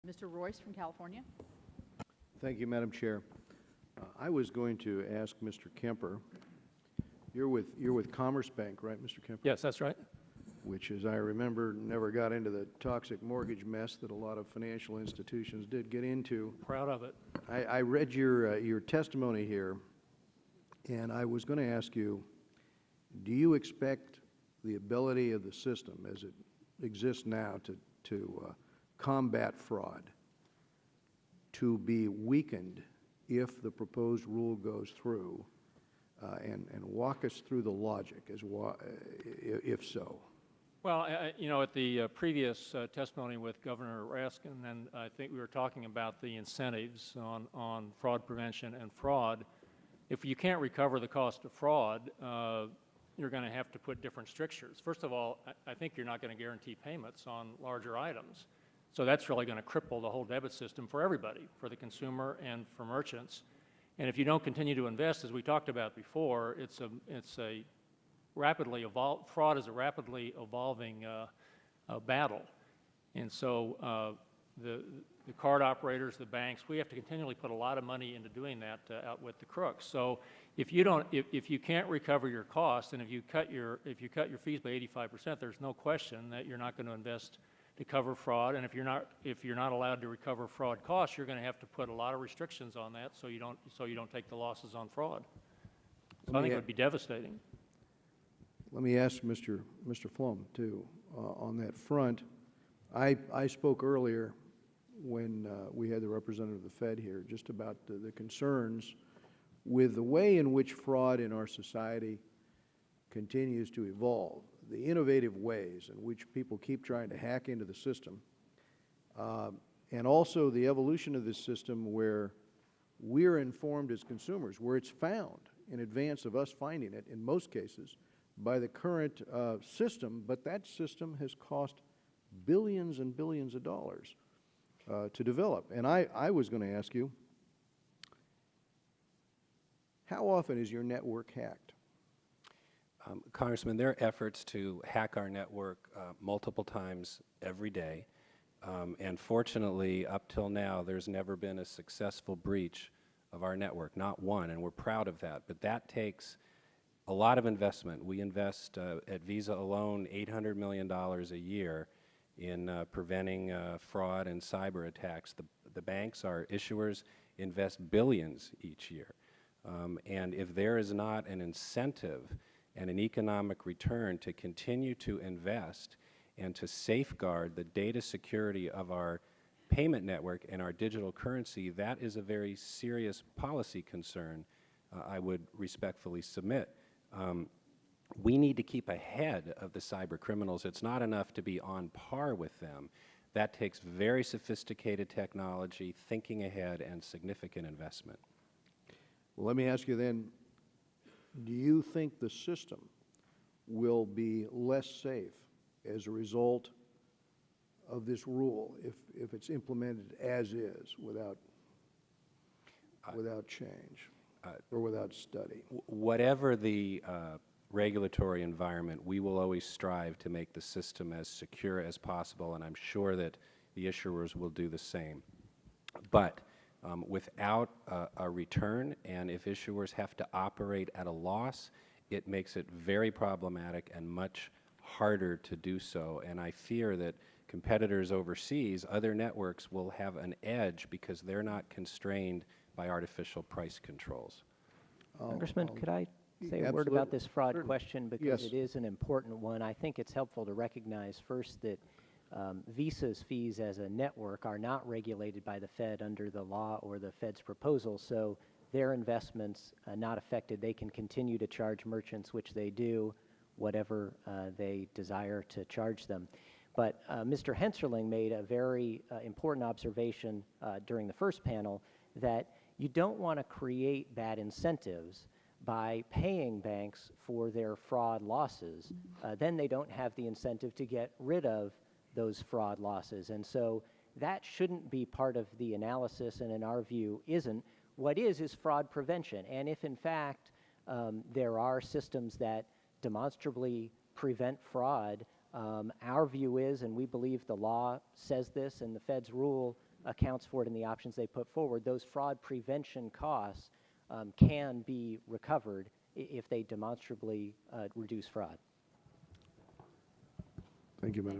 Mr. Royce from California. Thank you, Madam Chair. I was going to ask Mr. Kemper, you're with Commerce Bank, right, Mr. Kemper? Yes, that's right. Which, as I remember, never got into the toxic mortgage mess that a lot of financial institutions did get into. Proud of it. I read your testimony here, and I was going to ask you, do you expect the ability of the system as it exists now to combat fraud to be weakened if the proposed rule goes through, and walk us through the logic as if so? Well, you know, at the previous testimony with Governor Raskin, and I think we were talking about the incentives on fraud prevention and fraud. If you can't recover the cost of fraud, you're going to have to put different strictures. First of all, I think you're not going to guarantee payments on larger items. So that's really going to cripple the whole debit system for everybody, for the consumer and for merchants. And if you don't continue to invest, as we talked about before, fraud is a rapidly evolving battle. And so the card operators, the banks, we have to continually put a lot of money into doing that to outwit the crooks. So if you can't recover your costs, and if you cut your fees by 85%, there's no question that you're not going to invest to cover fraud. And if you're not allowed to recover fraud costs, you're going to have to put a lot of restrictions on that so you don't take the losses on fraud. So I think it would be devastating. Let me ask Mr. Flom, too, on that front. I spoke earlier when we had the representative of the Fed here just about the concerns with the way in which fraud in our society continues to evolve, the innovative ways in which people keep trying to hack into the system, and also the evolution of this system where we're informed as consumers, where it's found in advance of us finding it, in most cases, by the current system, but that system has cost billions and billions of dollars to develop. And I was going to ask you, how often is your network hacked? Congressman, there are efforts to hack our network multiple times every day. And fortunately, up till now, there's never been a successful breach of our network, not one, and we're proud of that. But that takes a lot of investment. We invest at Visa alone $800 million a year in preventing fraud and cyber attacks. The banks, our issuers, invest billions each year. And if there is not an incentive and an economic return to continue to invest and to safeguard the data security of our payment network and our digital currency, that is a very serious policy concern I would respectfully submit. We need to keep ahead of the cyber criminals. It's not enough to be on par with them. That takes very sophisticated technology, thinking ahead, and significant investment. Well, let me ask you then, do you think the system will be less safe as a result of this rule if it's implemented as is without change or without study? Whatever the regulatory environment, we will always strive to make the system as secure as possible, and I'm sure that the issuers will do the same. But without a return, and if issuers have to operate at a loss, it makes it very problematic and much harder to do so. And I fear that competitors overseas, other networks, will have an edge because they're not constrained by artificial price controls. Congressman, could I say a word about this fraud question, because it is an important one. I think it's helpful to recognize first that Visa's fees as a network are not regulated by the Fed under the law or the Fed's proposal, so their investments not affected. They can continue to charge merchants, which they do, whatever they desire to charge them. But Mr. Hensarling made a very important observation during the first panel that you don't want to create bad incentives by paying banks for their fraud losses. Then they don't have the incentive to get rid of those fraud losses. And so that shouldn't be part of the analysis, and in our view isn't. What is fraud prevention. And if in fact there are systems that demonstrably prevent fraud, Our view is, and we believe the law says this, and the Fed's rule accounts for it in the options they put forward, those fraud prevention costs can be recovered if they demonstrably reduce fraud. Thank you, Madam